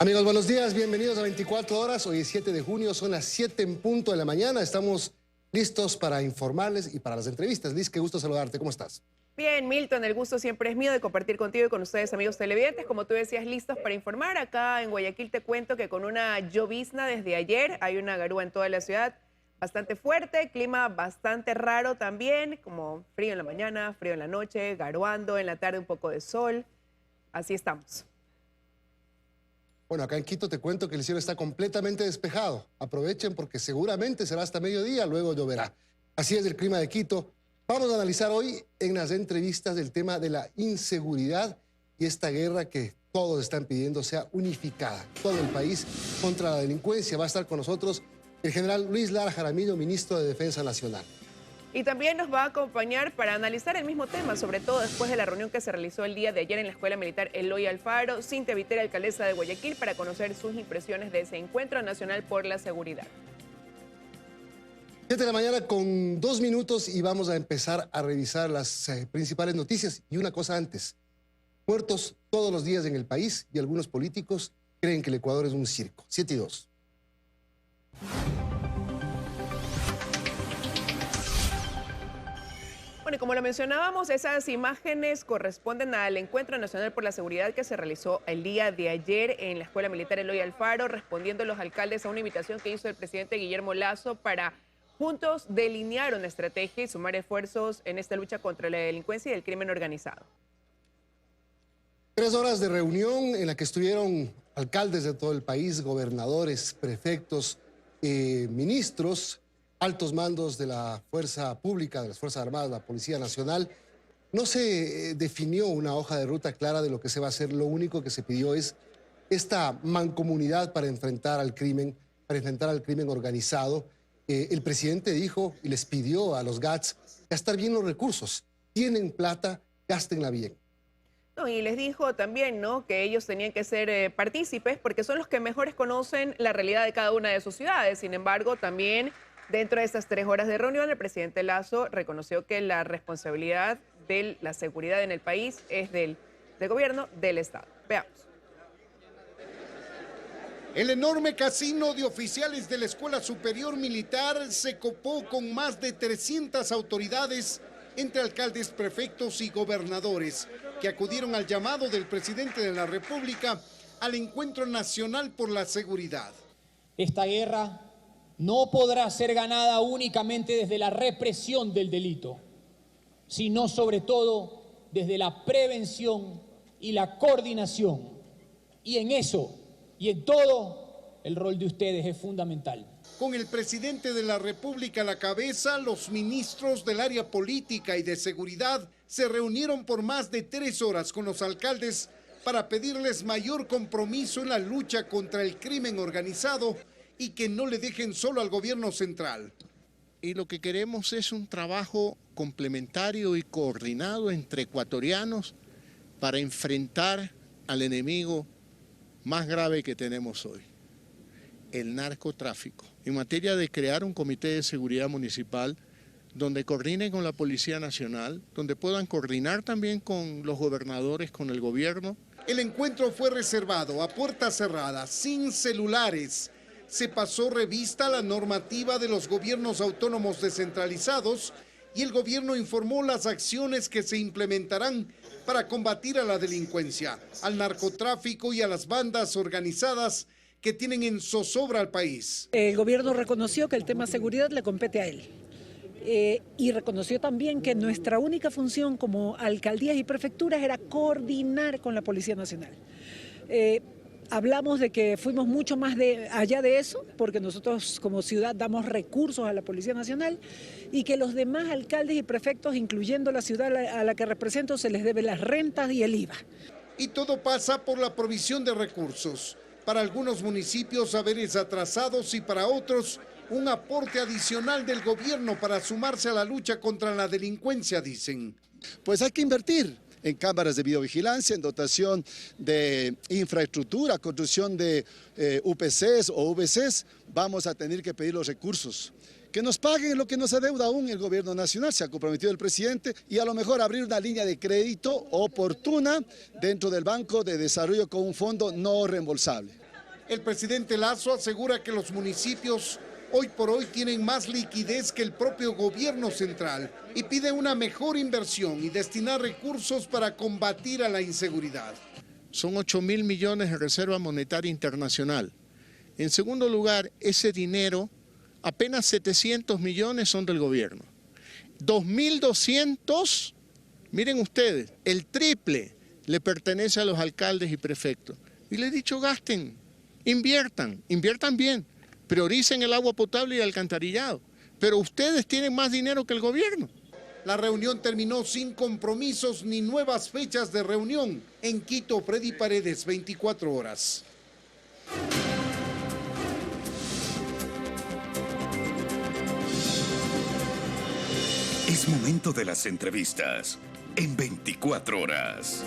Amigos, buenos días, bienvenidos a 24 horas. Hoy es 7 de junio, son las 7 en punto de la mañana. Estamos listos para informarles y para las entrevistas. Liz, qué gusto saludarte, ¿cómo estás? Bien, Milton, el gusto siempre es mío de compartir contigo y con ustedes, amigos televidentes. Como tú decías, listos para informar. Acá en Guayaquil te cuento que con una llovizna desde ayer hay una garúa en toda la ciudad bastante fuerte, clima bastante raro también, como frío en la mañana, frío en la noche, garuando, en la tarde un poco de sol. Así estamos. Bueno, acá en Quito te cuento que el cielo está completamente despejado. Aprovechen porque seguramente será hasta mediodía, luego lloverá. Así es el clima de Quito. Vamos a analizar hoy en las entrevistas el tema de la inseguridad y esta guerra que todos están pidiendo sea unificada. Todo el país contra la delincuencia. Va a estar con nosotros el general Luis Lara Jaramillo, ministro de Defensa Nacional. Y también nos va a acompañar para analizar el mismo tema, sobre todo después de la reunión que se realizó el día de ayer en la Escuela Militar Eloy Alfaro, Cintia Viteri, alcaldesa de Guayaquil, para conocer sus impresiones de ese Encuentro Nacional por la Seguridad. 7 de la mañana con 2 minutos y vamos a empezar a revisar las principales noticias. Y una cosa antes, muertos todos los días en el país y algunos políticos creen que el Ecuador es un circo. 7 y 2. Bueno, y como lo mencionábamos, esas imágenes corresponden al Encuentro Nacional por la Seguridad que se realizó el día de ayer en la Escuela Militar Eloy Alfaro, respondiendo los alcaldes a una invitación que hizo el presidente Guillermo Lasso para juntos delinear una estrategia y sumar esfuerzos en esta lucha contra la delincuencia y el crimen organizado. 3 horas de reunión en la que estuvieron alcaldes de todo el país, gobernadores, prefectos, ministros, altos mandos de la fuerza pública, de las Fuerzas Armadas, la Policía Nacional. No se definió una hoja de ruta clara de lo que se va a hacer. Lo único que se pidió es esta mancomunidad para enfrentar al crimen organizado. El presidente dijo y les pidió a los GATS gastar bien los recursos. Tienen plata, gástenla bien. No, y les dijo también, ¿no?, que ellos tenían que ser partícipes porque son los que mejores conocen la realidad de cada una de sus ciudades. Sin embargo, también dentro de estas 3 horas de reunión, el presidente Lasso reconoció que la responsabilidad de la seguridad en el país es del gobierno del Estado. Veamos. El enorme casino de oficiales de la Escuela Superior Militar se copó con más de 300 autoridades, entre alcaldes, prefectos y gobernadores, que acudieron al llamado del presidente de la República al Encuentro Nacional por la Seguridad. Esta guerra no podrá ser ganada únicamente desde la represión del delito, sino sobre todo desde la prevención y la coordinación. Y en eso y en todo, el rol de ustedes es fundamental. Con el presidente de la República a la cabeza, los ministros del área política y de seguridad se reunieron por más de 3 horas con los alcaldes para pedirles mayor compromiso en la lucha contra el crimen organizado y que no le dejen solo al gobierno central. Y lo que queremos es un trabajo complementario y coordinado entre ecuatorianos para enfrentar al enemigo más grave que tenemos hoy, el narcotráfico. En materia de crear un comité de seguridad municipal donde coordine con la Policía Nacional, donde puedan coordinar también con los gobernadores, con el gobierno. El encuentro fue reservado a puertas cerradas, sin celulares. Se pasó revista a la normativa de los gobiernos autónomos descentralizados y el gobierno informó las acciones que se implementarán para combatir a la delincuencia, al narcotráfico y a las bandas organizadas que tienen en zozobra al país. El gobierno reconoció que el tema seguridad le compete a él. Y reconoció también que nuestra única función como alcaldías y prefecturas era coordinar con la Policía Nacional. Hablamos de que fuimos mucho más allá de eso, porque nosotros como ciudad damos recursos a la Policía Nacional y que los demás alcaldes y prefectos, incluyendo la ciudad a la que represento, se les debe las rentas y el IVA. Y todo pasa por la provisión de recursos. Para algunos municipios haberes atrasados y para otros un aporte adicional del gobierno para sumarse a la lucha contra la delincuencia, dicen. Pues hay que invertir en cámaras de videovigilancia, en dotación de infraestructura, construcción de UPCs o VCs. Vamos a tener que pedir los recursos. Que nos paguen lo que nos adeuda aún el gobierno nacional, se ha comprometido el presidente, y a lo mejor abrir una línea de crédito oportuna dentro del Banco de Desarrollo con un fondo no reembolsable. El presidente Lasso asegura que los municipios hoy por hoy tienen más liquidez que el propio gobierno central y pide una mejor inversión y destinar recursos para combatir a la inseguridad. Son 8.000 millones de reserva monetaria internacional. En segundo lugar, ese dinero, apenas 700 millones son del gobierno. 2.200, miren ustedes, el triple le pertenece a los alcaldes y prefectos. Y le he dicho, gasten, inviertan bien, prioricen el agua potable y el alcantarillado. Pero ustedes tienen más dinero que el gobierno. La reunión terminó sin compromisos ni nuevas fechas de reunión. En Quito, Freddy Paredes, 24 horas. Es momento de las entrevistas en 24 horas.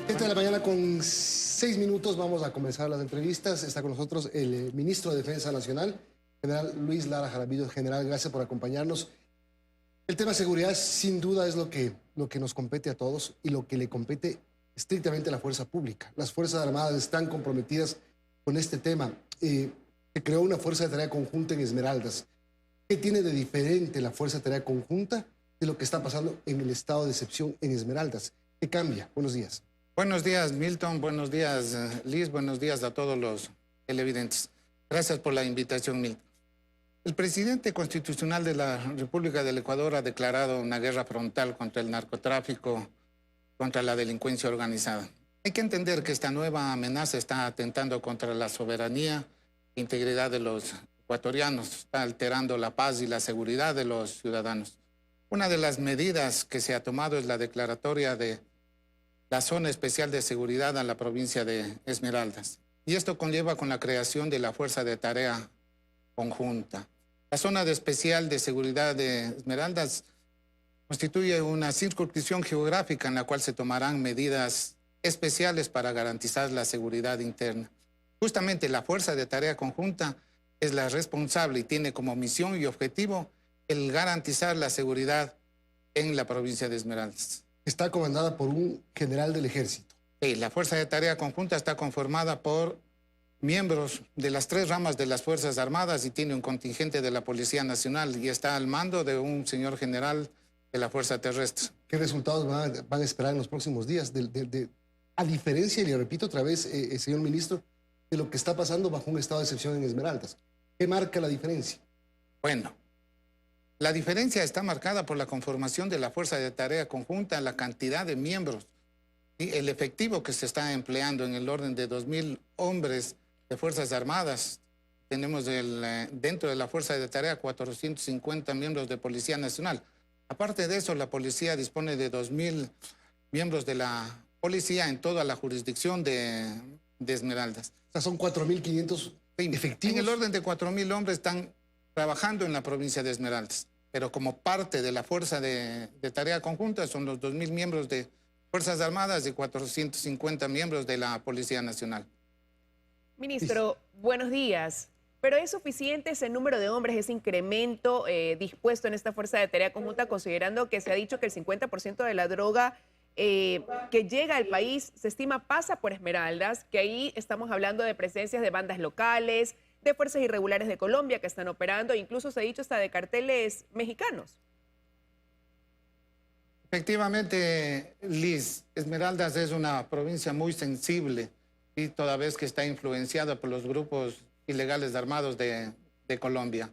7 de la mañana con 6 minutos vamos a comenzar las entrevistas. Está con nosotros el ministro de Defensa Nacional, general Luis Lara Jaramillo. General, gracias por acompañarnos. El tema de seguridad sin duda es lo que nos compete a todos y lo que le compete estrictamente a la fuerza pública. Las Fuerzas Armadas están comprometidas con este tema. Se creó una fuerza de tarea conjunta en Esmeraldas. ¿Qué tiene de diferente la fuerza de tarea conjunta de lo que está pasando en el estado de excepción en Esmeraldas? ¿Qué cambia? Buenos días. Buenos días, Milton. Buenos días, Liz. Buenos días a todos los televidentes. Gracias por la invitación, Milton. El presidente constitucional de la República del Ecuador ha declarado una guerra frontal contra el narcotráfico, contra la delincuencia organizada. Hay que entender que esta nueva amenaza está atentando contra la soberanía e integridad de los ecuatorianos, está alterando la paz y la seguridad de los ciudadanos. Una de las medidas que se ha tomado es la declaratoria de la Zona Especial de Seguridad a la provincia de Esmeraldas. Y esto conlleva con la creación de la Fuerza de Tarea Conjunta. La Zona Especial de Seguridad de Esmeraldas constituye una circunscripción geográfica en la cual se tomarán medidas especiales para garantizar la seguridad interna. Justamente la Fuerza de Tarea Conjunta es la responsable y tiene como misión y objetivo el garantizar la seguridad en la provincia de Esmeraldas. Está comandada por un general del ejército. Sí, la Fuerza de Tarea Conjunta está conformada por miembros de las 3 ramas de las Fuerzas Armadas y tiene un contingente de la Policía Nacional y está al mando de un señor general de la Fuerza Terrestre. ¿Qué resultados van a esperar en los próximos días? A diferencia, y le repito otra vez, señor ministro, de lo que está pasando bajo un estado de excepción en Esmeraldas. ¿Qué marca la diferencia? Bueno, la diferencia está marcada por la conformación de la Fuerza de Tarea Conjunta, la cantidad de miembros y el efectivo que se está empleando en el orden de 2.000 hombres de Fuerzas Armadas. Tenemos dentro de la Fuerza de Tarea 450 miembros de Policía Nacional. Aparte de eso, la policía dispone de 2.000 miembros de la policía en toda la jurisdicción de Esmeraldas. O sea, son 4.500 efectivos. En el orden de 4.000 hombres están trabajando en la provincia de Esmeraldas, pero como parte de la Fuerza de Tarea Conjunta son los 2.000 miembros de Fuerzas Armadas y 450 miembros de la Policía Nacional. Ministro, buenos días. ¿Pero es suficiente ese número de hombres, ese incremento dispuesto en esta Fuerza de Tarea Conjunta, considerando que se ha dicho que el 50% de la droga que llega al país se estima pasa por Esmeraldas, que ahí estamos hablando de presencias de bandas locales, de fuerzas irregulares de Colombia que están operando, incluso se ha dicho hasta de carteles mexicanos? Efectivamente, Liz, Esmeraldas es una provincia muy sensible y toda vez que está influenciada por los grupos ilegales armados de Colombia.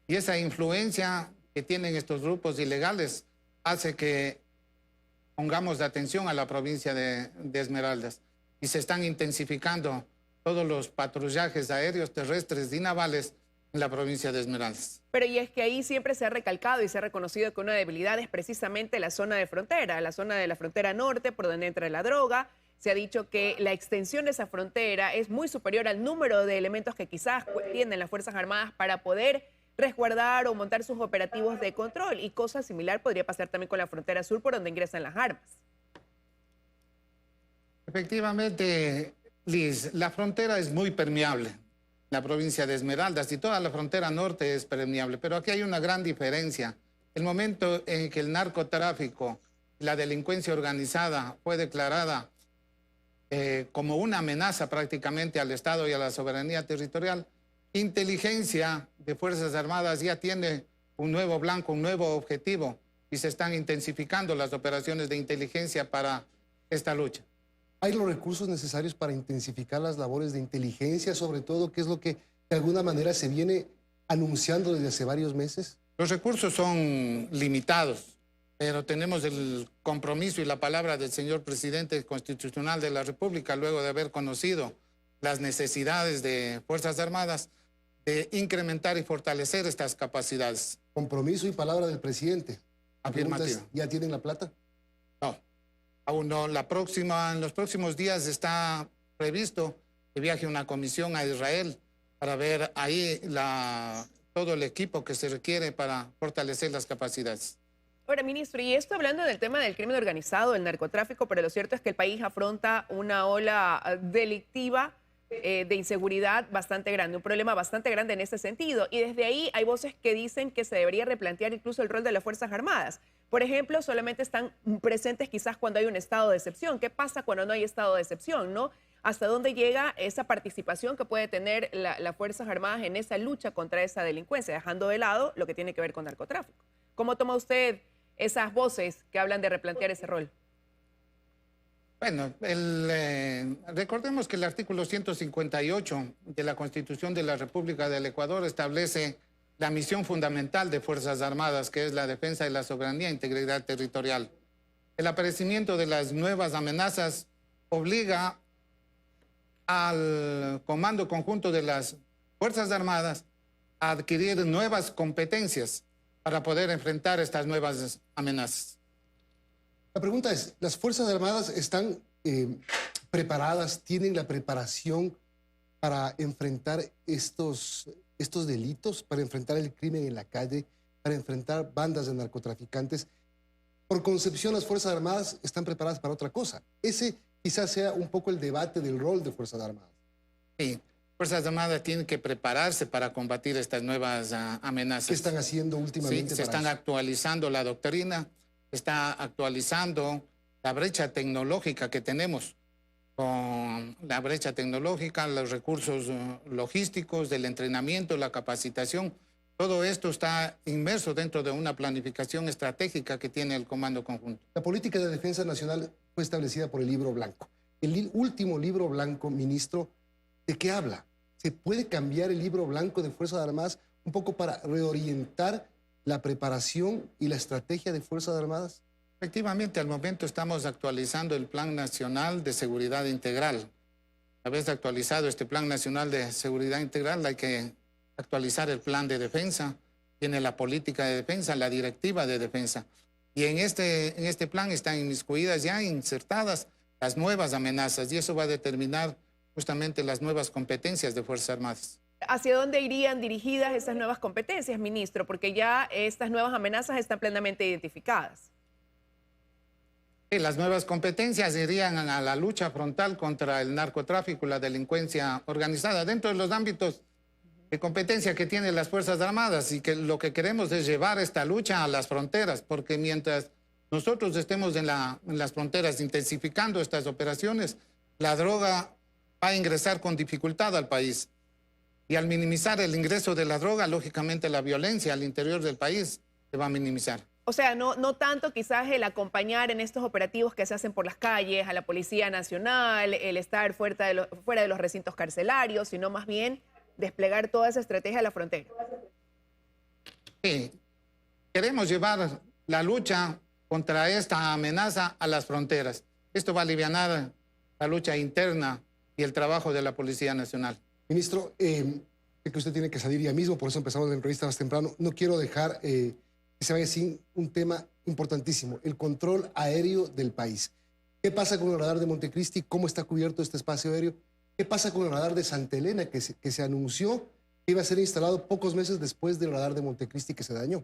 Y esa influencia que tienen estos grupos ilegales hace que pongamos de atención a la provincia de Esmeraldas y se están intensificando todos los patrullajes aéreos, terrestres y navales en la provincia de Esmeraldas. Pero y es que ahí siempre se ha recalcado y se ha reconocido que una debilidad es precisamente la zona de frontera, la zona de la frontera norte por donde entra la droga. Se ha dicho que la extensión de esa frontera es muy superior al número de elementos que quizás tienen las Fuerzas Armadas para poder resguardar o montar sus operativos de control. Y cosa similar podría pasar también con la frontera sur por donde ingresan las armas. Efectivamente, Liz, la frontera es muy permeable. La provincia de Esmeraldas y toda la frontera norte es permeable. Pero aquí hay una gran diferencia. El momento en que el narcotráfico, la delincuencia organizada fue declarada como una amenaza prácticamente al Estado y a la soberanía territorial. Inteligencia de Fuerzas Armadas ya tiene un nuevo blanco, un nuevo objetivo, y se están intensificando las operaciones de inteligencia para esta lucha. ¿Hay los recursos necesarios para intensificar las labores de inteligencia, sobre todo, que es lo que de alguna manera se viene anunciando desde hace varios meses? Los recursos son limitados, pero tenemos el compromiso y la palabra del señor presidente constitucional de la República, luego de haber conocido las necesidades de Fuerzas Armadas, de incrementar y fortalecer estas capacidades. Compromiso y palabra del presidente. Afirmativo. ¿Ya tienen la plata? No, aún no. En los próximos días está previsto que viaje una comisión a Israel para ver ahí todo el equipo que se requiere para fortalecer las capacidades. Ahora, ministro, y esto hablando del tema del crimen organizado, del narcotráfico, pero lo cierto es que el país afronta una ola delictiva de inseguridad bastante grande, un problema bastante grande en ese sentido. Y desde ahí hay voces que dicen que se debería replantear incluso el rol de las Fuerzas Armadas. Por ejemplo, solamente están presentes quizás cuando hay un estado de excepción. ¿Qué pasa cuando no hay estado de excepción, no? ¿Hasta dónde llega esa participación que puede tener las Fuerzas Armadas en esa lucha contra esa delincuencia, dejando de lado lo que tiene que ver con narcotráfico? ¿Cómo toma usted esas voces que hablan de replantear ese rol? Bueno, recordemos que el artículo 158 de la Constitución de la República del Ecuador establece la misión fundamental de Fuerzas Armadas, que es la defensa de la soberanía e integridad territorial. El aparecimiento de las nuevas amenazas obliga al Comando Conjunto de las Fuerzas Armadas a adquirir nuevas competencias para poder enfrentar estas nuevas amenazas. La pregunta es, ¿las Fuerzas Armadas están preparadas, tienen la preparación para enfrentar estos delitos, para enfrentar el crimen en la calle, para enfrentar bandas de narcotraficantes? Por concepción, las Fuerzas Armadas están preparadas para otra cosa. Ese quizás sea un poco el debate del rol de Fuerzas Armadas. Sí, Fuerzas Armadas tienen que prepararse para combatir estas nuevas amenazas. ¿Qué están haciendo últimamente? Sí, se están actualizando la doctrina, está actualizando la brecha tecnológica que tenemos, con la brecha tecnológica, los recursos logísticos, del entrenamiento, la capacitación. Todo esto está inmerso dentro de una planificación estratégica que tiene el Comando Conjunto. La política de defensa nacional fue establecida por el Libro Blanco. El último Libro Blanco, ministro, ¿de qué habla? ¿Se puede cambiar el Libro Blanco de Fuerzas Armadas un poco para reorientar la preparación y la estrategia de Fuerzas Armadas? Efectivamente, al momento estamos actualizando el Plan Nacional de Seguridad Integral. Una vez actualizado este Plan Nacional de Seguridad Integral, hay que actualizar el Plan de Defensa, tiene la política de defensa, la directiva de defensa. Y en este plan están inmiscuidas ya, insertadas las nuevas amenazas, y eso va a determinar justamente las nuevas competencias de Fuerzas Armadas. ¿Hacia dónde irían dirigidas esas nuevas competencias, ministro? Porque ya estas nuevas amenazas están plenamente identificadas. Sí, las nuevas competencias irían a la lucha frontal contra el narcotráfico y la delincuencia organizada, dentro de los ámbitos de competencia que tienen las Fuerzas Armadas, y que lo que queremos es llevar esta lucha a las fronteras, porque mientras nosotros estemos en las fronteras intensificando estas operaciones, la droga va a ingresar con dificultad al país. Y al minimizar el ingreso de la droga, lógicamente la violencia al interior del país se va a minimizar. O sea, no tanto quizás el acompañar en estos operativos que se hacen por las calles a la Policía Nacional, el estar fuera de los recintos carcelarios, sino más bien desplegar toda esa estrategia a la frontera. Sí, queremos llevar la lucha contra esta amenaza a las fronteras. Esto va a alivianar la lucha interna y el trabajo de la Policía Nacional. Ministro, sé que usted tiene que salir ya mismo, por eso empezamos la entrevista más temprano. No quiero dejar que se vaya sin un tema importantísimo, el control aéreo del país. ¿Qué pasa con el radar de Montecristi? ¿Cómo está cubierto este espacio aéreo? ¿Qué pasa con el radar de Santa Elena, que se anunció que iba a ser instalado pocos meses después del radar de Montecristi que se dañó?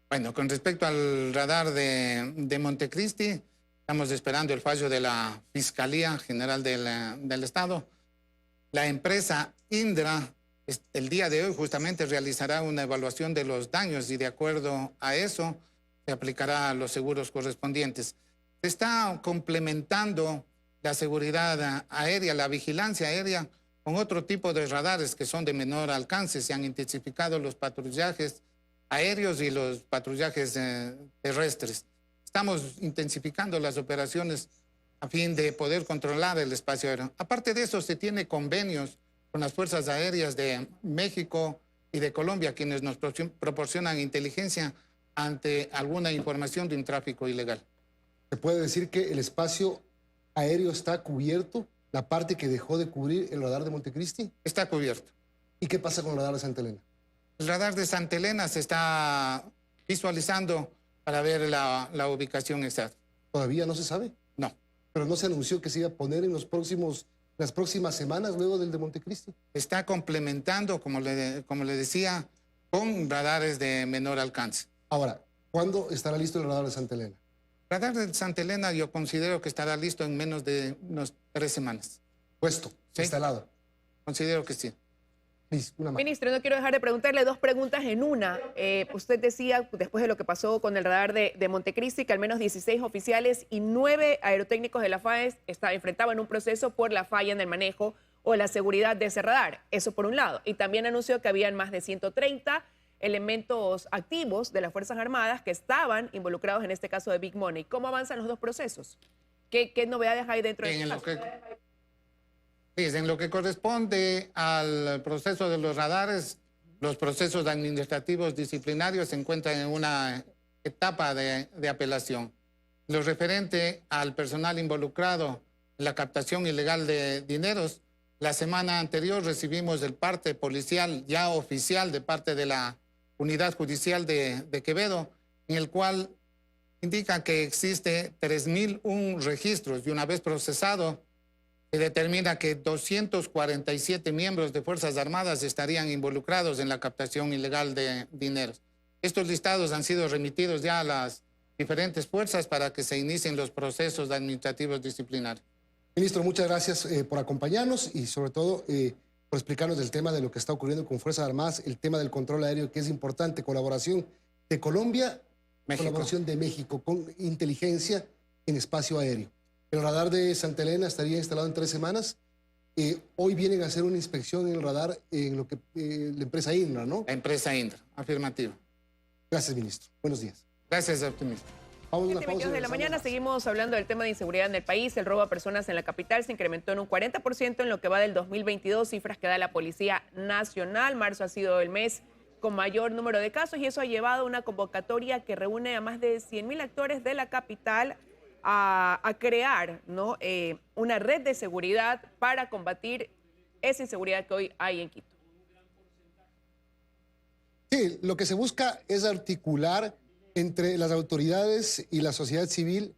Bueno, con respecto al radar de Montecristi, estamos esperando el fallo de la Fiscalía General del Estado. La empresa Indra, el día de hoy justamente realizará una evaluación de los daños, y de acuerdo a eso se aplicará los seguros correspondientes. Se está complementando la seguridad aérea, la vigilancia aérea, con otro tipo de radares que son de menor alcance. Se han intensificado los patrullajes aéreos y los patrullajes terrestres. Estamos intensificando las operaciones a fin de poder controlar el espacio aéreo. Aparte de eso, se tiene convenios con las fuerzas aéreas de México y de Colombia, quienes nos proporcionan inteligencia ante alguna información de un tráfico ilegal. ¿Se puede decir que el espacio aéreo está cubierto, la parte que dejó de cubrir el radar de Montecristi? Está cubierto. ¿Y qué pasa con el radar de Santa Elena? El radar de Santa Elena se está visualizando para ver la ubicación exacta. ¿Todavía no se sabe? No. Pero no se anunció que se iba a poner en las próximas semanas luego del de Montecristi. Está complementando, como le decía, con radares de menor alcance. Ahora, ¿cuándo estará listo el radar de Santa Elena? El radar de Santa Elena yo considero que estará listo en menos de unas 3 semanas. Puesto, ¿Sí? Instalado. Considero que sí. Ministro, no quiero dejar de preguntarle 2 preguntas en una. Usted decía, después de lo que pasó con el radar de Montecristi, que al menos 16 oficiales y 9 aerotécnicos de la FAES enfrentaban un proceso por la falla en el manejo o la seguridad de ese radar. Eso por un lado. Y también anunció que habían más de 130 elementos activos de las Fuerzas Armadas que estaban involucrados en este caso de Big Money. ¿Cómo avanzan los 2 procesos? ¿Qué novedades hay dentro de este caso? En lo que corresponde al proceso de los radares, los procesos administrativos disciplinarios se encuentran en una etapa de apelación. Lo referente al personal involucrado en la captación ilegal de dineros, la semana anterior recibimos el parte policial ya oficial de parte de la Unidad Judicial de Quevedo, en el cual indica que existe 3.001 registros y una vez procesado, se determina que 247 miembros de Fuerzas Armadas estarían involucrados en la captación ilegal de dineros. Estos listados han sido remitidos ya a las diferentes fuerzas para que se inicien los procesos administrativos disciplinarios. Ministro, muchas gracias por acompañarnos y sobre todo por explicarnos del tema de lo que está ocurriendo con Fuerzas Armadas, el tema del control aéreo, que es importante, colaboración de Colombia, colaboración de México con inteligencia en espacio aéreo. El radar de Santa Elena estaría instalado en 3 semanas. Hoy vienen a hacer una inspección en el radar en lo que la empresa Indra, ¿no? La empresa Indra, afirmativo. Gracias, ministro. Buenos días. Gracias, optimista. Vamos a una 7:22 pausa. de la mañana seguimos hablando del tema de inseguridad en el país. El robo a personas en la capital se incrementó en un 40% en lo que va del 2022, cifras que da la Policía Nacional. Marzo ha sido el mes con mayor número de casos y eso ha llevado a una convocatoria que reúne a más de 100.000 actores de la capital a crear, ¿no? Una red de seguridad para combatir esa inseguridad que hoy hay en Quito. Sí, lo que se busca es articular entre las autoridades y la sociedad civil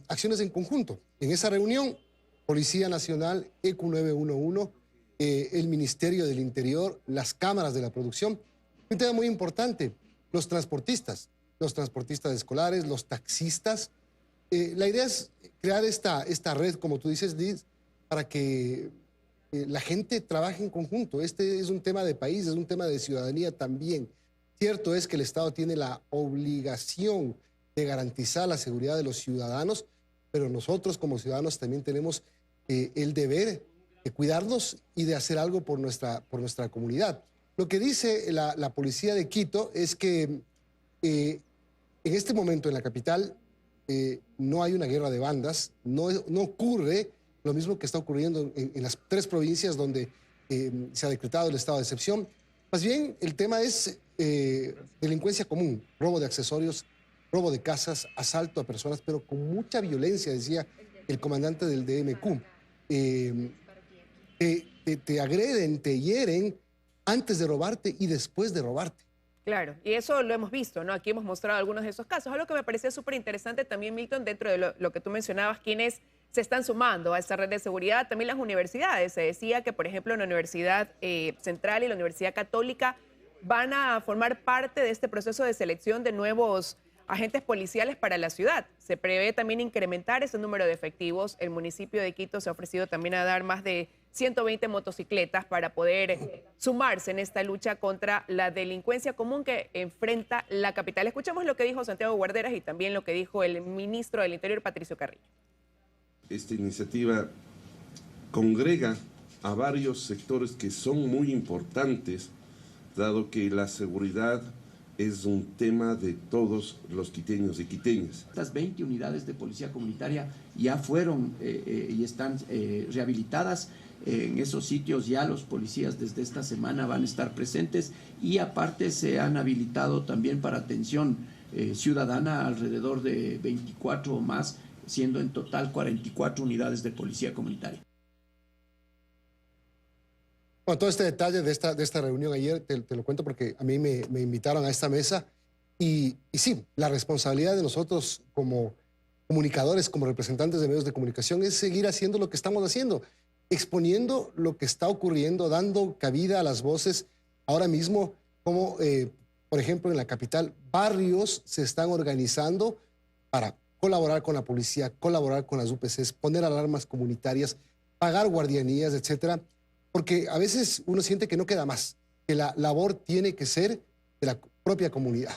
acciones en conjunto. En esa reunión, Policía Nacional, ECU 911, el Ministerio del Interior, las cámaras de la producción. Un tema muy importante, los transportistas escolares, los taxistas. La idea es crear esta red, como tú dices, Liz, para que la gente trabaje en conjunto. Este es un tema de país, es un tema de ciudadanía también. Cierto es que el Estado tiene la obligación de garantizar la seguridad de los ciudadanos, pero nosotros como ciudadanos también tenemos el deber de cuidarnos y de hacer algo por nuestra comunidad. Lo que dice la policía de Quito es que en este momento en la capital no hay una guerra de bandas, no ocurre lo mismo que está ocurriendo en las 3 provincias donde se ha decretado el estado de excepción. Más bien, el tema es delincuencia común, robo de accesorios, robo de casas, asalto a personas, pero con mucha violencia, decía el comandante del DMQ. Te agreden, te hieren antes de robarte y después de robarte. Claro, y eso lo hemos visto, ¿no? Aquí hemos mostrado algunos de esos casos. Algo que me parecía súper interesante también, Milton, dentro de lo que tú mencionabas, quienes se están sumando a esta red de seguridad, también las universidades. Se decía que, por ejemplo, la Universidad Central y la Universidad Católica van a formar parte de este proceso de selección de nuevos agentes policiales para la ciudad. Se prevé también incrementar ese número de efectivos. El municipio de Quito se ha ofrecido también a dar más de 120 motocicletas para poder sumarse en esta lucha contra la delincuencia común que enfrenta la capital. Escuchamos lo que dijo Santiago Guarderas y también lo que dijo el ministro del Interior, Patricio Carrillo. Esta iniciativa congrega a varios sectores que son muy importantes, dado que la seguridad es un tema de todos los quiteños y quiteñas. Estas 20 unidades de policía comunitaria ya fueron y están rehabilitadas. En esos sitios ya los policías desde esta semana van a estar presentes y aparte se han habilitado también para atención ciudadana alrededor de 24 o más, siendo en total 44 unidades de policía comunitaria. Bueno, todo este detalle de esta reunión ayer te lo cuento porque a mí me invitaron a esta mesa y sí, la responsabilidad de nosotros como comunicadores, como representantes de medios de comunicación es seguir haciendo lo que estamos haciendo, exponiendo lo que está ocurriendo, dando cabida a las voces. Ahora mismo, como por ejemplo en la capital, barrios se están organizando para colaborar con la policía, colaborar con las UPCs, poner alarmas comunitarias, pagar guardianías, etcétera. Porque a veces uno siente que no queda más, que la labor tiene que ser de la propia comunidad.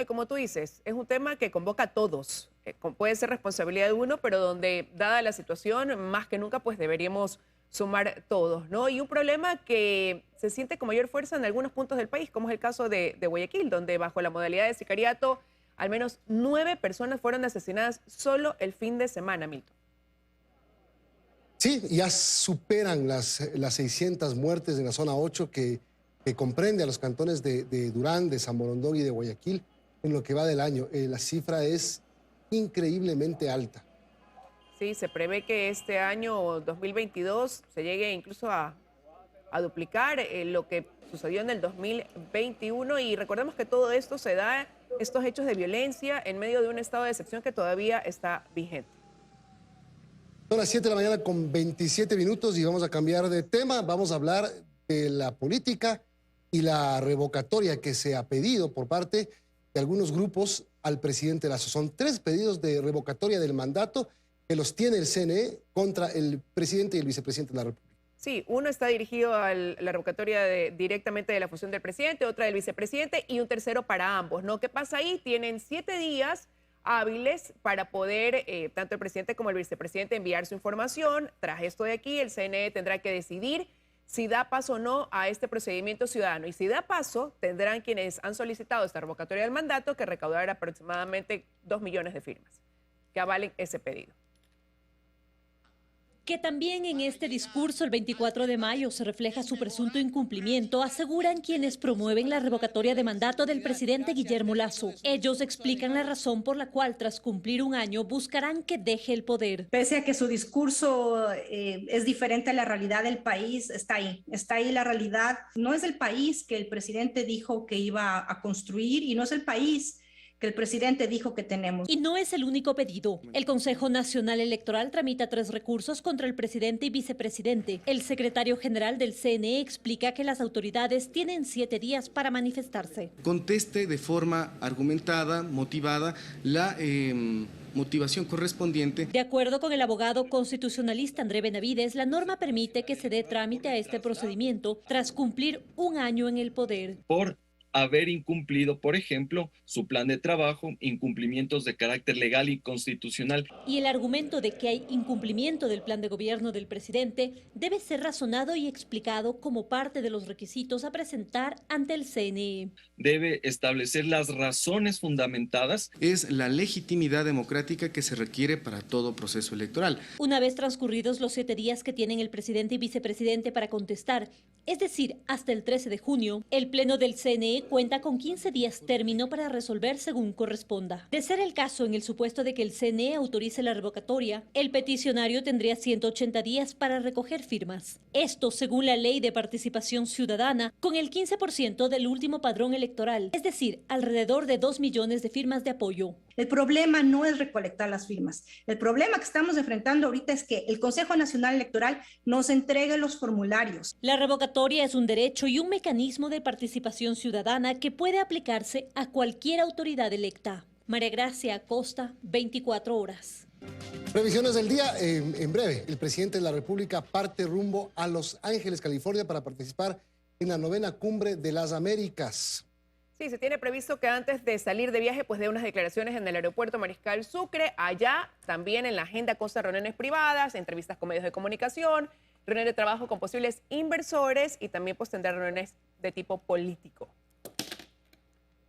Y como tú dices, es un tema que convoca a todos. Puede ser responsabilidad de uno, pero donde, dada la situación, más que nunca, pues deberíamos sumar todos, ¿no? Y un problema que se siente con mayor fuerza en algunos puntos del país, como es el caso de Guayaquil, donde bajo la modalidad de sicariato, al menos 9 personas fueron asesinadas solo el fin de semana, Milton. Sí, ya superan las 600 muertes en la zona 8 que comprende a los cantones de Durán, de San Borondón y de Guayaquil en lo que va del año. La cifra es increíblemente alta. Sí, se prevé que este año 2022 se llegue incluso a duplicar lo que sucedió en el 2021 y recordemos que todo esto se da, estos hechos de violencia en medio de un estado de excepción que todavía está vigente. Son las 7 de la mañana con 27 minutos y vamos a cambiar de tema. Vamos a hablar de la política y la revocatoria que se ha pedido por parte de algunos grupos al presidente Lasso. Son 3 pedidos de revocatoria del mandato que los tiene el CNE contra el presidente y el vicepresidente de la República. Sí, uno está dirigido a la revocatoria directamente de la función del presidente, otra del vicepresidente y un tercero para ambos, ¿no? ¿Qué pasa ahí? Tienen 7 días hábiles para poder, tanto el presidente como el vicepresidente, enviar su información. Tras esto de aquí, el CNE tendrá que decidir si da paso o no a este procedimiento ciudadano. Y si da paso, tendrán quienes han solicitado esta revocatoria del mandato que recaudar aproximadamente 2 millones de firmas que avalen ese pedido. Que también en este discurso el 24 de mayo se refleja su presunto incumplimiento, aseguran quienes promueven la revocatoria de mandato del presidente Guillermo Lasso. Ellos explican la razón por la cual tras cumplir un año buscarán que deje el poder. Pese a que su discurso es diferente a la realidad del país, está ahí la realidad. No es el país que el presidente dijo que iba a construir y no es el país que el presidente dijo que tenemos. Y no es el único pedido. El Consejo Nacional Electoral tramita 3 recursos contra el presidente y vicepresidente. El secretario general del CNE explica que las autoridades tienen 7 días para manifestarse. Conteste de forma argumentada, motivada, la motivación correspondiente. De acuerdo con el abogado constitucionalista André Benavides, la norma permite que se dé trámite a este procedimiento tras cumplir un año en el poder. Por haber incumplido, por ejemplo, su plan de trabajo, incumplimientos de carácter legal y constitucional. Y el argumento de que hay incumplimiento del plan de gobierno del presidente debe ser razonado y explicado como parte de los requisitos a presentar ante el CNE. Debe establecer las razones fundamentadas. Es la legitimidad democrática que se requiere para todo proceso electoral. Una vez transcurridos los 7 días que tienen el presidente y vicepresidente para contestar, es decir, hasta el 13 de junio, el Pleno del CNE cuenta con 15 días término para resolver según corresponda. De ser el caso, en el supuesto de que el CNE autorice la revocatoria, el peticionario tendría 180 días para recoger firmas. Esto según la Ley de Participación Ciudadana, con el 15% del último padrón electoral, es decir, alrededor de 2 millones de firmas de apoyo. El problema no es recolectar las firmas. El problema que estamos enfrentando ahorita es que el Consejo Nacional Electoral nos entregue los formularios. La revocatoria es un derecho y un mecanismo de participación ciudadana que puede aplicarse a cualquier autoridad electa. María Gracia Acosta, 24 horas. Previsiones del día, en breve, el presidente de la República parte rumbo a Los Ángeles, California, para participar en la 9ª Cumbre de las Américas. Sí, se tiene previsto que antes de salir de viaje, pues dé unas declaraciones en el aeropuerto Mariscal Sucre. Allá también en la agenda consta reuniones privadas, entrevistas con medios de comunicación, reuniones de trabajo con posibles inversores y también pues tendrá reuniones de tipo político.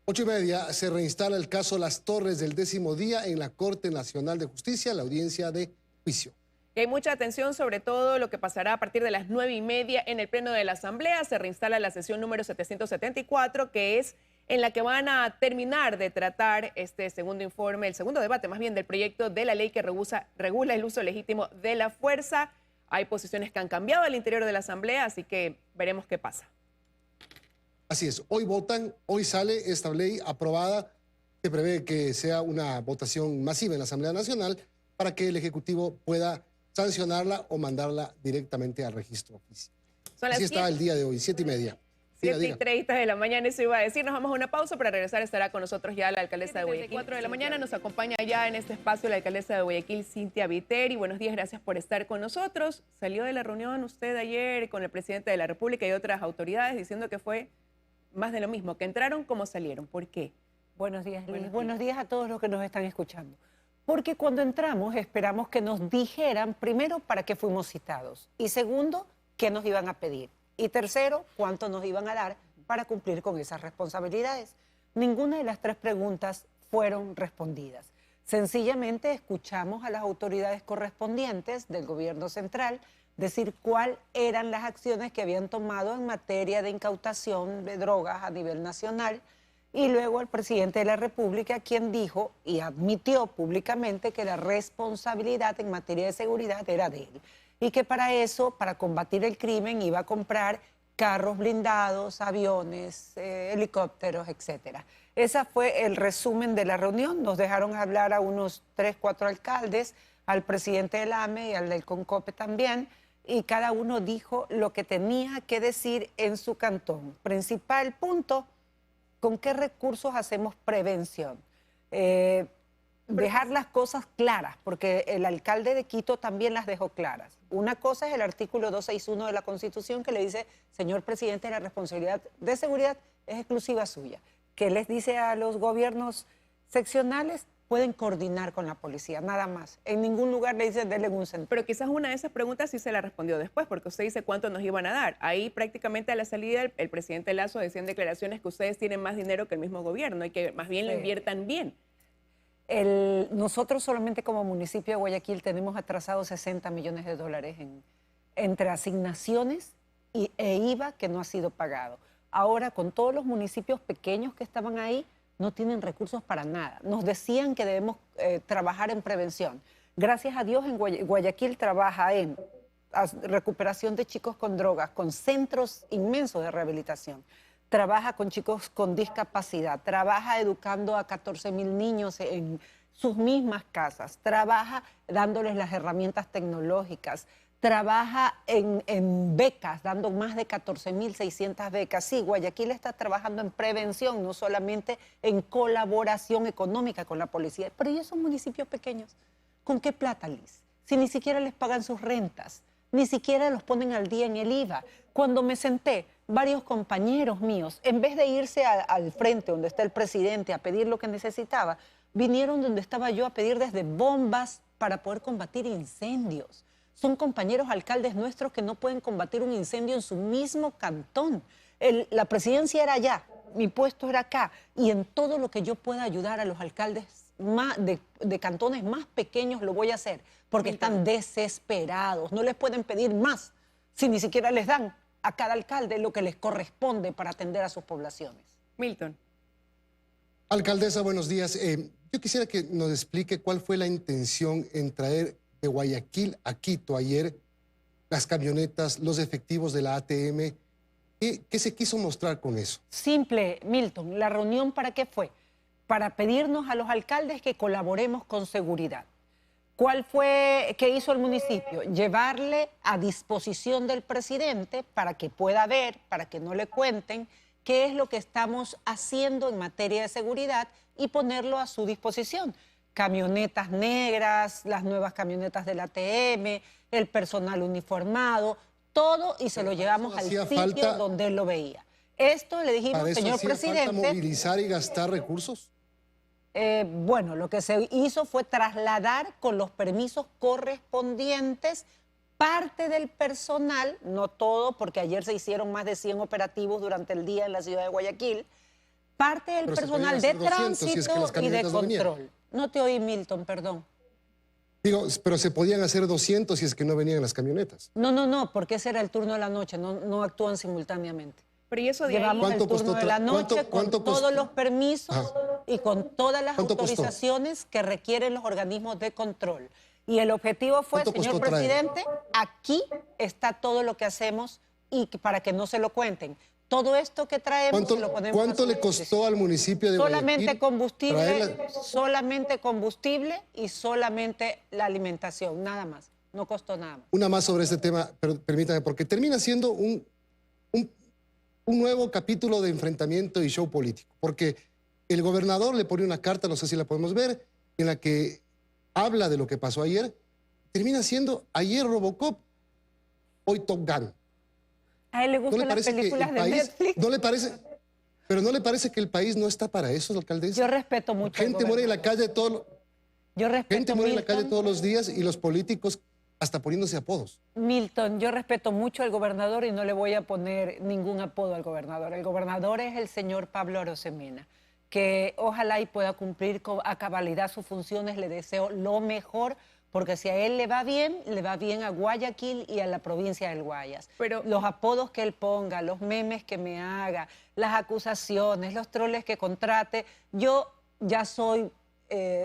8:30 se reinstala el caso Las Torres del 10º día en la Corte Nacional de Justicia, la audiencia de juicio. Y hay mucha atención sobre todo lo que pasará a partir de las 9:30 en el Pleno de la Asamblea. Se reinstala la sesión número 774, que es en la que van a terminar de tratar este segundo informe, el segundo debate más bien del proyecto de la ley que regula el uso legítimo de la fuerza. Hay posiciones que han cambiado al interior de la Asamblea, así que veremos qué pasa. Así es, hoy votan, hoy sale esta ley aprobada. Se prevé que sea una votación masiva en la Asamblea Nacional para que el Ejecutivo pueda sancionarla o mandarla directamente al registro oficial. Así está el día de hoy, 7:30. 7:30 de la mañana, eso iba a decir. Nos vamos a una pausa. Para regresar estará con nosotros ya la alcaldesa de Guayaquil. 4 de la mañana nos acompaña ya en este espacio la alcaldesa de Guayaquil, Cynthia Viteri. Buenos días, gracias por estar con nosotros. Salió de la reunión usted ayer con el presidente de la República y otras autoridades diciendo que fue más de lo mismo, que entraron como salieron. ¿Por qué? Buenos días, Liz. Buenos días a todos los que nos están escuchando. Porque cuando entramos esperamos que nos dijeran, primero, para qué fuimos citados, y segundo, qué nos iban a pedir, y tercero, cuánto nos iban a dar para cumplir con esas responsabilidades. Ninguna de las tres preguntas fueron respondidas. Sencillamente escuchamos a las autoridades correspondientes del gobierno central decir cuáles eran las acciones que habían tomado en materia de incautación de drogas a nivel nacional, y luego el presidente de la República, quien dijo y admitió públicamente que la responsabilidad en materia de seguridad era de él, y que para eso, para combatir el crimen, iba a comprar carros blindados, aviones, helicópteros, etcétera. Ese fue el resumen de la reunión. Nos dejaron hablar a unos 3, 4 alcaldes, al presidente del AME y al del CONCOPE también, y cada uno dijo lo que tenía que decir en su cantón. Principal punto, ¿con qué recursos hacemos prevención? Dejar las cosas claras, porque el alcalde de Quito también las dejó claras. Una cosa es el artículo 261 de la Constitución que le dice, señor presidente, la responsabilidad de seguridad es exclusiva suya. ¿Qué les dice a los gobiernos seccionales? Pueden coordinar con la policía, nada más. En ningún lugar le dicen denle un centavo. Pero quizás una de esas preguntas sí se la respondió después, porque usted dice cuánto nos iban a dar. Ahí prácticamente a la salida el presidente Lasso decía en declaraciones que ustedes tienen más dinero que el mismo gobierno y que más bien lo inviertan bien. Nosotros solamente como municipio de Guayaquil tenemos atrasados 60 millones de dólares entre asignaciones e IVA que no ha sido pagado. Ahora, con todos los municipios pequeños que estaban ahí, no tienen recursos para nada. Nos decían que debemos trabajar en prevención. Gracias a Dios, en Guayaquil trabaja en recuperación de chicos con drogas, con centros inmensos de rehabilitación. Trabaja con chicos con discapacidad, trabaja educando a 14,000 niños en sus mismas casas, trabaja dándoles las herramientas tecnológicas, trabaja en becas, dando más de 14,600 becas. Sí, Guayaquil está trabajando en prevención, no solamente en colaboración económica con la policía. Pero ellos son municipios pequeños. ¿Con qué plata, Liz? Si ni siquiera les pagan sus rentas, ni siquiera los ponen al día en el IVA. Cuando me senté, varios compañeros míos, en vez de irse al frente donde está el presidente a pedir lo que necesitaba, vinieron donde estaba yo a pedir desde bombas para poder combatir incendios. Son compañeros alcaldes nuestros que no pueden combatir un incendio en su mismo cantón. La presidencia era allá, mi puesto era acá, y en todo lo que yo pueda ayudar a los alcaldes de cantones más pequeños lo voy a hacer, porque están desesperados, no les pueden pedir más si ni siquiera les dan a cada alcalde lo que les corresponde para atender a sus poblaciones. Milton. Alcaldesa, buenos días. Yo quisiera que nos explique cuál fue la intención en traer de Guayaquil a Quito ayer las camionetas, los efectivos de la ATM. ¿Qué se quiso mostrar con eso? Simple, Milton. ¿La reunión para qué fue? Para pedirnos a los alcaldes que colaboremos con seguridad. ¿Qué hizo el municipio? Llevarle a disposición del presidente para que pueda ver, para que no le cuenten qué es lo que estamos haciendo en materia de seguridad y ponerlo a su disposición. Camionetas negras, las nuevas camionetas del ATM, el personal uniformado, todo, y se lo llevamos al sitio donde él lo veía. Esto le dijimos, ¿Para eso señor hacía falta presidente. movilizar y gastar recursos? Bueno, lo que se hizo fue trasladar con los permisos correspondientes parte del personal, no todo, porque ayer se hicieron más de 100 operativos durante el día en la ciudad de Guayaquil, parte del Pero se personal podían de hacer 200 si es que tránsito las y de camionetas no venían. control. No te oí, Milton, perdón. Digo, pero se podían hacer 200 si es que no venían las camionetas. No, porque ese era el turno de la noche, no actúan simultáneamente. Pero y eso de ahí, Llevamos el turno de la noche con todos los permisos y con todas las autorizaciones que requieren los organismos de control. Y el objetivo fue, señor presidente, aquí está todo lo que hacemos y para que no se lo cuenten. Todo esto que traemos se lo ponemos ¿Cuánto le costó al municipio de Guayaquil? Solamente combustible y solamente la alimentación, nada más. No costó nada más. Una más sobre este tema, pero permítame, porque termina siendo un nuevo capítulo de enfrentamiento y show político. Porque el gobernador le pone una carta, no sé si la podemos ver, en la que habla de lo que pasó ayer. Termina siendo ayer Robocop, hoy Top Gun. A él le gustan las películas de Netflix. ¿No le parece? Pero ¿no le parece que el país no está para eso, alcaldesa? Yo respeto mucho. Gente muere en la calle Gente muere en la calle todos los días y los políticos hasta poniéndose apodos. Milton, yo respeto mucho al gobernador y no le voy a poner ningún apodo al gobernador. El gobernador es el señor Pablo Arosemena, que ojalá y pueda cumplir a cabalidad sus funciones. Le deseo lo mejor, porque si a él le va bien a Guayaquil y a la provincia del Guayas. Pero los apodos que él ponga, los memes que me haga, las acusaciones, los troles que contrate, yo ya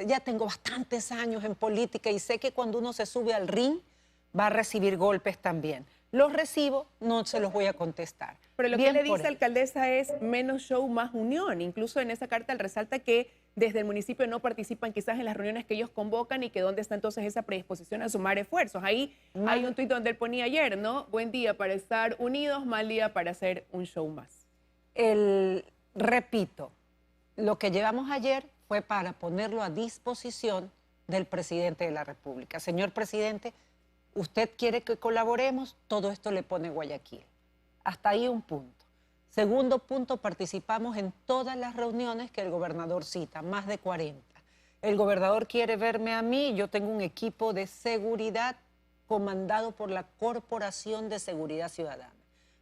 ya tengo bastantes años en política y sé que cuando uno se sube al ring va a recibir golpes también. Los recibo, no se los voy a contestar. Pero lo que le dice, alcaldesa, es menos show, más unión. Incluso en esa carta él resalta que desde el municipio no participan quizás en las reuniones que ellos convocan y que dónde está entonces esa predisposición a sumar esfuerzos. Ahí hay un tuit donde él ponía ayer, ¿no? Buen día para estar unidos, mal día para hacer un show más. Repito, lo que llevamos ayer fue para ponerlo a disposición del presidente de la República. Señor presidente, usted quiere que colaboremos, todo esto le pone Guayaquil. Hasta ahí un punto. Segundo punto, participamos en todas las reuniones que el gobernador cita, más de 40. El gobernador quiere verme a mí, yo tengo un equipo de seguridad comandado por la Corporación de Seguridad Ciudadana.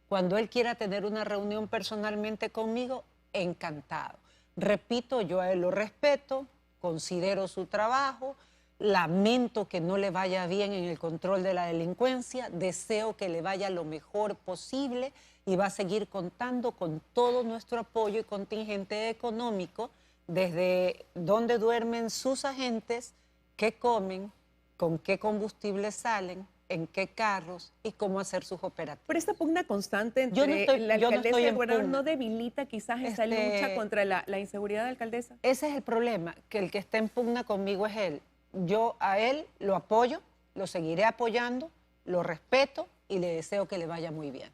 Cuando él quiera tener una reunión personalmente conmigo, encantado. Repito, yo a él lo respeto, considero su trabajo, lamento que no le vaya bien en el control de la delincuencia, deseo que le vaya lo mejor posible y va a seguir contando con todo nuestro apoyo y contingente económico, desde dónde duermen sus agentes, qué comen, con qué combustible salen, en qué carros y cómo hacer sus operativos. Pero esta pugna constante entre la alcaldesa y el gobernador no debilita quizás esa lucha contra la inseguridad, alcaldesa. Ese es el problema, que el que está en pugna conmigo es él. Yo a él lo apoyo, lo seguiré apoyando, lo respeto y le deseo que le vaya muy bien.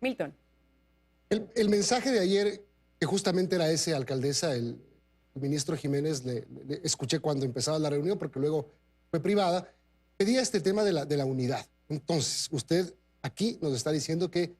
Milton. El mensaje de ayer, que justamente era ese, alcaldesa, el ministro Jiménez, le escuché cuando empezaba la reunión, porque luego fue privada, pedía este tema de la unidad. Entonces, usted aquí nos está diciendo que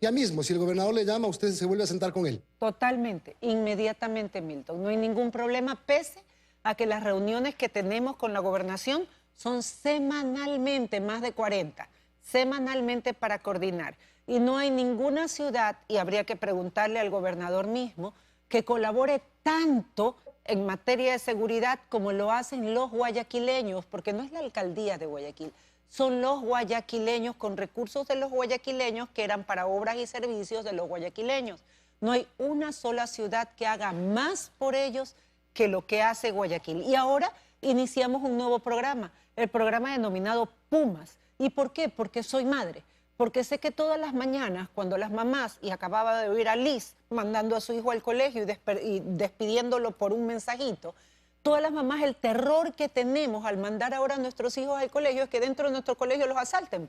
ya mismo, si el gobernador le llama, usted se vuelve a sentar con él. Totalmente, inmediatamente, Milton. No hay ningún problema, pese a que las reuniones que tenemos con la gobernación son semanalmente, más de 40, semanalmente para coordinar. Y no hay ninguna ciudad, y habría que preguntarle al gobernador mismo, que colabore tanto en materia de seguridad como lo hacen los guayaquileños, porque no es la alcaldía de Guayaquil, son los guayaquileños con recursos de los guayaquileños que eran para obras y servicios de los guayaquileños. No hay una sola ciudad que haga más por ellos que lo que hace Guayaquil. Y ahora iniciamos un nuevo programa, el programa denominado Pumas. ¿Y por qué? Porque soy madre. Porque sé que todas las mañanas, cuando las mamás, y acababa de oír a Liz mandando a su hijo al colegio y despidiéndolo por un mensajito, todas las mamás, el terror que tenemos al mandar ahora a nuestros hijos al colegio es que dentro de nuestro colegio los asalten.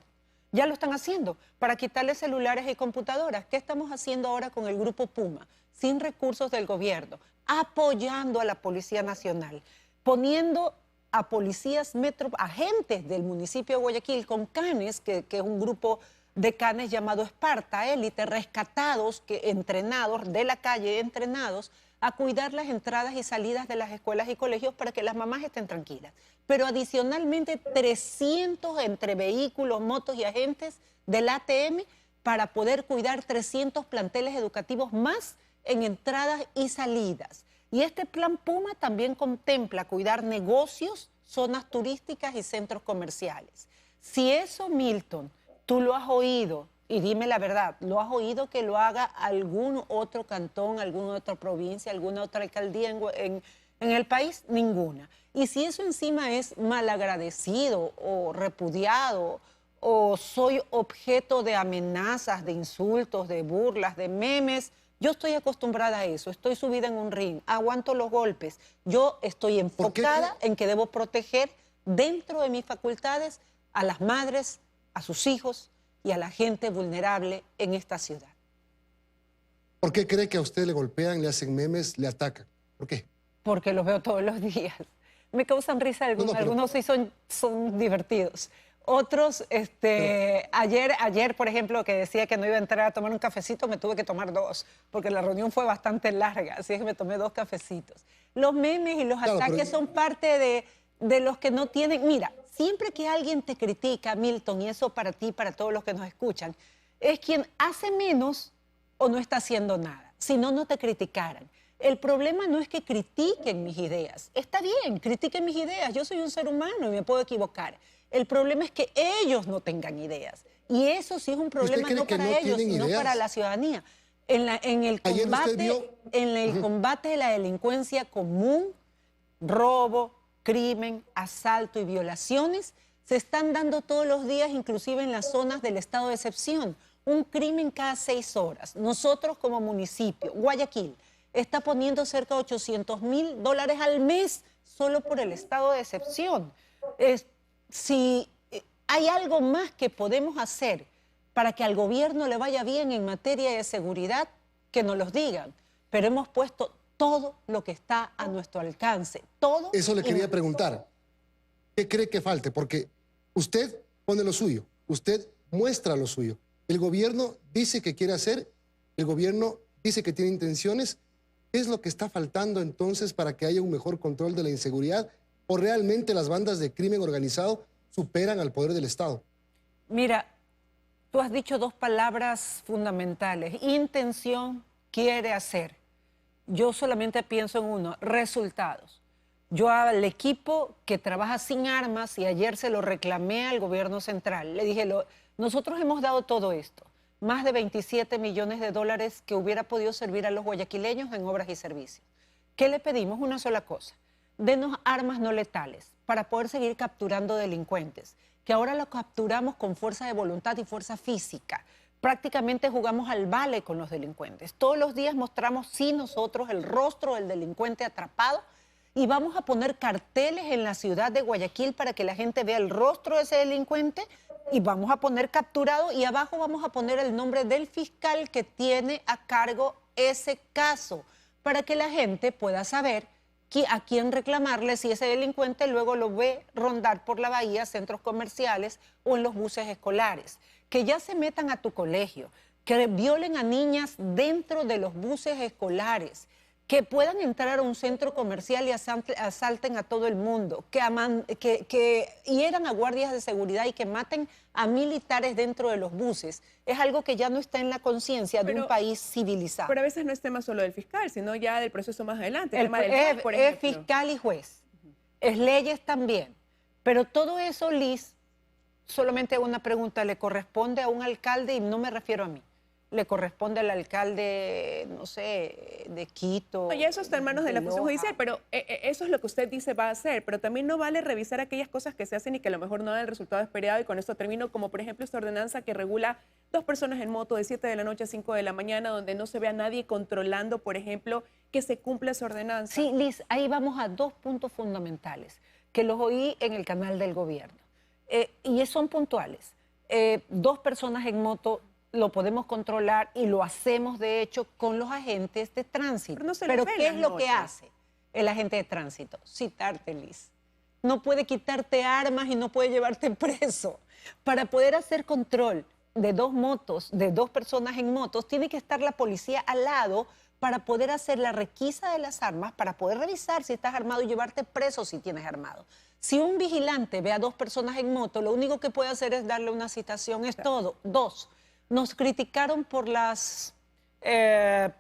Ya lo están haciendo, para quitarles celulares y computadoras. ¿Qué estamos haciendo ahora con el Grupo Puma? Sin recursos del gobierno, apoyando a la Policía Nacional, poniendo a policías agentes del municipio de Guayaquil con canes, que es un grupo de canes llamado Esparta Élite, rescatados, entrenados de la calle, entrenados a cuidar las entradas y salidas de las escuelas y colegios para que las mamás estén tranquilas. Pero adicionalmente 300 entre vehículos, motos y agentes del ATM para poder cuidar 300 planteles educativos más en entradas y salidas. Y este plan Puma también contempla cuidar negocios, zonas turísticas y centros comerciales. Si eso, Milton, tú lo has oído, y dime la verdad, ¿lo has oído que lo haga algún otro cantón, alguna otra provincia, alguna otra alcaldía en el país? Ninguna. Y si eso encima es malagradecido o repudiado, o soy objeto de amenazas, de insultos, de burlas, de memes, yo estoy acostumbrada a eso, estoy subida en un ring, aguanto los golpes. Yo estoy enfocada en que debo proteger dentro de mis facultades a las madres, a sus hijos y a la gente vulnerable en esta ciudad. ¿Por qué cree que a usted le golpean, le hacen memes, le atacan? ¿Por qué? Porque los veo todos los días. Me causan risa algunos, algunos sí son divertidos. Otros, ayer, por ejemplo, que decía que no iba a entrar a tomar un cafecito, me tuve que tomar 2, porque la reunión fue bastante larga, así es que me tomé 2 cafecitos. Los memes y los ataques son parte de los que no tienen... Mira, siempre que alguien te critica, Milton, y eso para ti, para todos los que nos escuchan, es quien hace menos o no está haciendo nada, si no, no te criticaran. El problema no es que critiquen mis ideas, está bien, critiquen mis ideas, yo soy un ser humano y me puedo equivocar. El problema es que ellos no tengan ideas. Y eso sí es un problema no para ellos, sino para la ciudadanía. En el combate de la delincuencia común, robo, crimen, asalto y violaciones, se están dando todos los días, inclusive en las zonas del estado de excepción. Un crimen cada 6 horas. Nosotros como municipio, Guayaquil, está poniendo cerca de $800,000 al mes solo por el estado de excepción. Si hay algo más que podemos hacer para que al gobierno le vaya bien en materia de seguridad, que nos los digan. Pero hemos puesto todo lo que está a nuestro alcance. Todo. Eso le quería preguntar. ¿Qué cree que falte? Porque usted pone lo suyo, usted muestra lo suyo. El gobierno dice que quiere hacer, el gobierno dice que tiene intenciones. ¿Qué es lo que está faltando entonces para que haya un mejor control de la inseguridad? ¿O realmente las bandas de crimen organizado superan al poder del Estado? Mira, tú has dicho 2 palabras fundamentales. Intención, quiere hacer. Yo solamente pienso en uno, resultados. Yo al equipo que trabaja sin armas, y ayer se lo reclamé al gobierno central, le dije, nosotros hemos dado todo esto, más de $27 millones que hubiera podido servir a los guayaquileños en obras y servicios. ¿Qué le pedimos? Una sola cosa. Denos armas no letales para poder seguir capturando delincuentes, que ahora los capturamos con fuerza de voluntad y fuerza física. Prácticamente jugamos al vale con los delincuentes. Todos los días mostramos, sí, nosotros el rostro del delincuente atrapado, y vamos a poner carteles en la ciudad de Guayaquil para que la gente vea el rostro de ese delincuente, y vamos a poner capturado, y abajo vamos a poner el nombre del fiscal que tiene a cargo ese caso, para que la gente pueda saber a quién reclamarle si ese delincuente luego lo ve rondar por la bahía, centros comerciales o en los buses escolares. Que ya se metan a tu colegio, que violen a niñas dentro de los buses escolares, que puedan entrar a un centro comercial y asalten a todo el mundo, que hieran a guardias de seguridad y que maten a militares dentro de los buses. Es algo que ya no está en la conciencia de un país civilizado. Pero a veces no es tema solo del fiscal, sino ya del proceso más adelante. El tema del juez, por ejemplo. Es fiscal y juez, es leyes también. Pero todo eso, Liz, solamente hago una pregunta, ¿le corresponde a un alcalde? Y no me refiero a mí. Le corresponde al alcalde, no sé, de Quito. Oye, eso está en manos de la función judicial, pero eso es lo que usted dice va a hacer, pero también no vale revisar aquellas cosas que se hacen y que a lo mejor no dan el resultado esperado, y con esto termino, como por ejemplo esta ordenanza que regula 2 personas en moto de 7 de la noche a 5 de la mañana, donde no se ve a nadie controlando, por ejemplo, que se cumpla esa ordenanza. Sí, Liz, ahí vamos a 2 puntos fundamentales, que los oí en el canal del gobierno, y son puntuales. 2 personas en moto lo podemos controlar y lo hacemos, de hecho, con los agentes de tránsito. Pero ¿qué es lo que hace el agente de tránsito? Citarte, Liz. No puede quitarte armas y no puede llevarte preso. Para poder hacer control de dos personas en motos, tiene que estar la policía al lado para poder hacer la requisa de las armas, para poder revisar si estás armado y llevarte preso si tienes armado. Si un vigilante ve a dos personas en moto, lo único que puede hacer es darle una citación, es todo. Dos, nos criticaron por las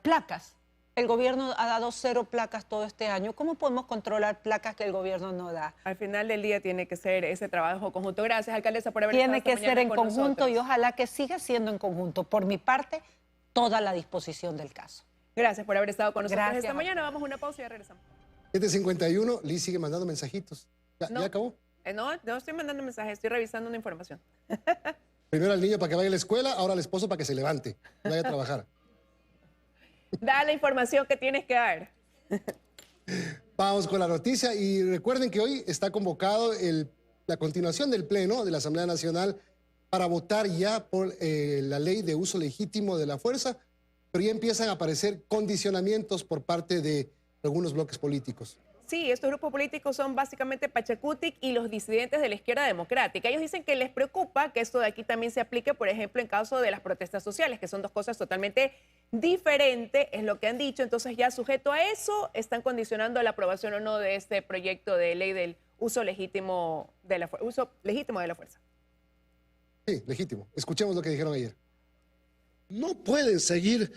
placas. El gobierno ha dado 0 placas todo este año. ¿Cómo podemos controlar placas que el gobierno no da? Al final del día tiene que ser ese trabajo conjunto. Gracias, alcaldesa, por haber estado esta Tiene que ser en con conjunto nosotros. y ojalá que siga siendo en conjunto. Por mi parte, toda la disposición del caso. Gracias por haber estado con nosotros Gracias. esta mañana. Vamos a una pausa y ya regresamos. 7:51, Liz sigue mandando mensajitos. ¿Ya acabó? No estoy mandando mensajes, estoy revisando una información. Primero al niño para que vaya a la escuela, ahora al esposo para que se levante, vaya a trabajar. Da la información que tienes que dar. Vamos con la noticia y recuerden que hoy está convocado la continuación del Pleno de la Asamblea Nacional para votar ya por la ley de uso legítimo de la fuerza, pero ya empiezan a aparecer condicionamientos por parte de algunos bloques políticos. Sí, estos grupos políticos son básicamente Pachacutic y los disidentes de la izquierda democrática. Ellos dicen que les preocupa que esto de aquí también se aplique, por ejemplo, en caso de las protestas sociales, que son dos cosas totalmente diferentes, es lo que han dicho. Entonces, ya sujeto a eso, están condicionando la aprobación o no de este proyecto de ley del uso legítimo de la fuerza. Sí, legítimo. Escuchemos lo que dijeron ayer. No pueden seguir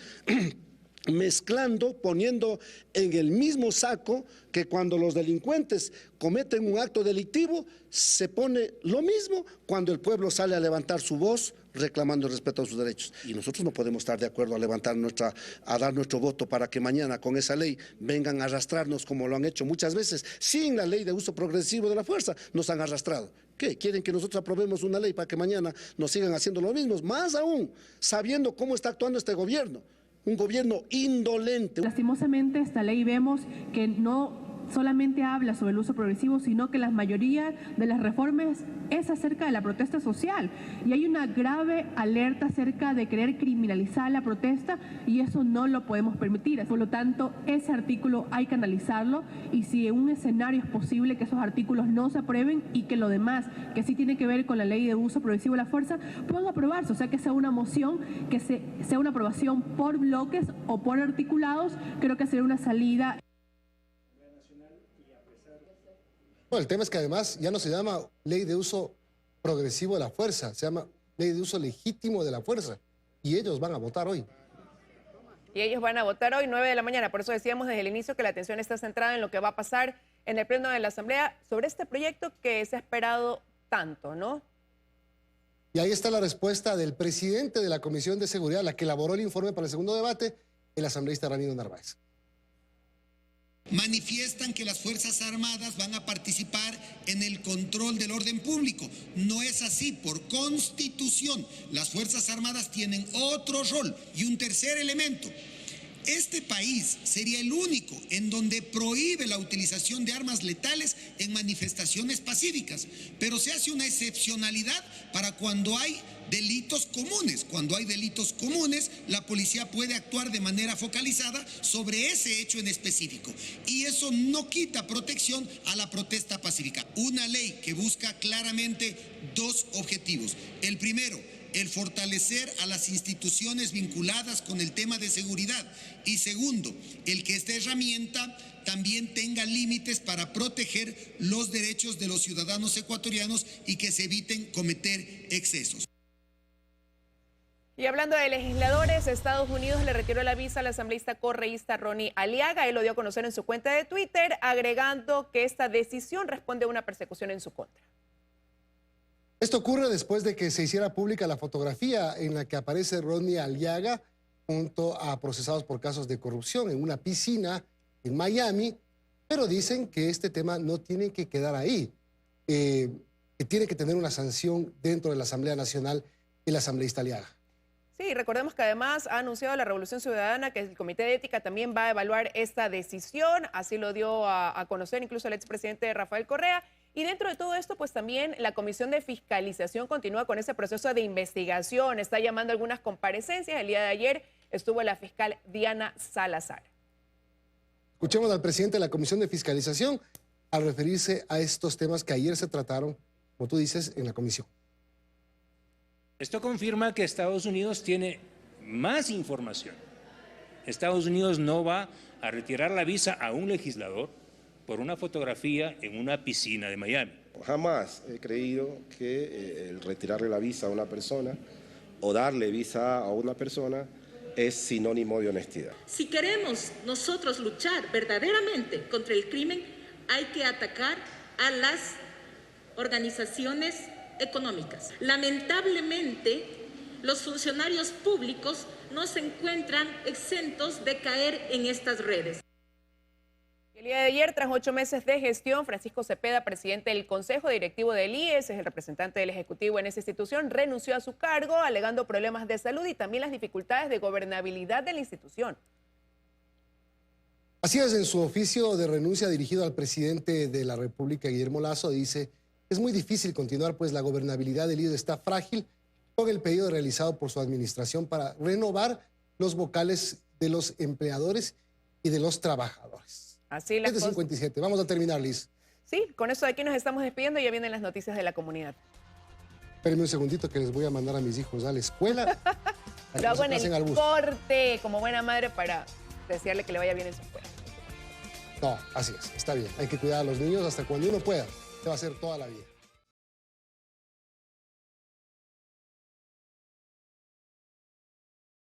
mezclando, poniendo en el mismo saco que cuando los delincuentes cometen un acto delictivo, se pone lo mismo cuando el pueblo sale a levantar su voz reclamando el respeto a sus derechos. Y nosotros no podemos estar de acuerdo a dar nuestro voto para que mañana con esa ley vengan a arrastrarnos como lo han hecho muchas veces. Sin la ley de uso progresivo de la fuerza nos han arrastrado. ¿Qué? ¿Quieren que nosotros aprobemos una ley para que mañana nos sigan haciendo lo mismo? Más aún, sabiendo cómo está actuando este gobierno. Un gobierno indolente. Lastimosamente, esta ley vemos que no solamente habla sobre el uso progresivo, sino que la mayoría de las reformas es acerca de la protesta social. Y hay una grave alerta acerca de querer criminalizar la protesta y eso no lo podemos permitir. Por lo tanto, ese artículo hay que analizarlo y si en un escenario es posible que esos artículos no se aprueben y que lo demás, que sí tiene que ver con la ley de uso progresivo de la fuerza, puedan aprobarse. O sea, que sea una moción, que sea una aprobación por bloques o por articulados, creo que sería una salida. Bueno, el tema es que además ya no se llama ley de uso progresivo de la fuerza, se llama ley de uso legítimo de la fuerza. Y ellos van a votar hoy. Y ellos van a votar hoy, 9 de la mañana. Por eso decíamos desde el inicio que la atención está centrada en lo que va a pasar en el pleno de la Asamblea sobre este proyecto que se ha esperado tanto, ¿no? Y ahí está la respuesta del presidente de la Comisión de Seguridad, la que elaboró el informe para el segundo debate, el asambleísta Ramiro Narváez. Manifiestan que las Fuerzas Armadas van a participar en el control del orden público. No es así. Por Constitución, las Fuerzas Armadas tienen otro rol. Y un tercer elemento. Este país sería el único en donde prohíbe la utilización de armas letales en manifestaciones pacíficas, pero se hace una excepcionalidad para cuando hay delitos comunes. Cuando hay delitos comunes, la policía puede actuar de manera focalizada sobre ese hecho en específico. Y eso no quita protección a la protesta pacífica. Una ley que busca claramente dos objetivos. El primero, el fortalecer a las instituciones vinculadas con el tema de seguridad. Y segundo, el que esta herramienta también tenga límites para proteger los derechos de los ciudadanos ecuatorianos y que se eviten cometer excesos. Y hablando de legisladores, Estados Unidos le retiró la visa al asambleísta correísta Ronnie Aliaga. Él lo dio a conocer en su cuenta de Twitter, agregando que esta decisión responde a una persecución en su contra. Esto ocurre después de que se hiciera pública la fotografía en la que aparece Ronnie Aliaga junto a procesados por casos de corrupción en una piscina en Miami, pero dicen que este tema no tiene que quedar ahí, que tiene que tener una sanción dentro de la Asamblea Nacional el asambleísta Aliaga. Sí, recordemos que además ha anunciado la Revolución Ciudadana que el Comité de Ética también va a evaluar esta decisión, así lo dio a conocer incluso el expresidente Rafael Correa. Y dentro de todo esto, pues también la Comisión de Fiscalización continúa con ese proceso de investigación, está llamando algunas comparecencias. El día de ayer estuvo la fiscal Diana Salazar. Escuchemos al presidente de la Comisión de Fiscalización al referirse a estos temas que ayer se trataron, como tú dices, en la comisión. Esto confirma que Estados Unidos tiene más información. Estados Unidos no va a retirar la visa a un legislador por una fotografía en una piscina de Miami. Jamás he creído que el retirarle la visa a una persona o darle visa a una persona es sinónimo de honestidad. Si queremos nosotros luchar verdaderamente contra el crimen, hay que atacar a las organizaciones económicas. Lamentablemente, los funcionarios públicos no se encuentran exentos de caer en estas redes. El día de ayer, tras 8 meses de gestión, Francisco Cepeda, presidente del Consejo Directivo del IES, es el representante del Ejecutivo en esa institución, renunció a su cargo alegando problemas de salud y también las dificultades de gobernabilidad de la institución. Así es, en su oficio de renuncia dirigido al presidente de la República, Guillermo Lasso, dice: es muy difícil continuar, pues la gobernabilidad del IES está frágil, con el pedido realizado por su administración para renovar los vocales de los empleadores y de los trabajadores. Así las 7:57. Vamos a terminar, Liz. Sí, con eso de aquí nos estamos despidiendo y ya vienen las noticias de la comunidad. Espérenme un segundito que les voy a mandar a mis hijos a la escuela. Lo hago en el corte, como buena madre, para desearle que le vaya bien en su escuela. No, así es, está bien. Hay que cuidar a los niños hasta cuando uno pueda. Se va a hacer toda la vida.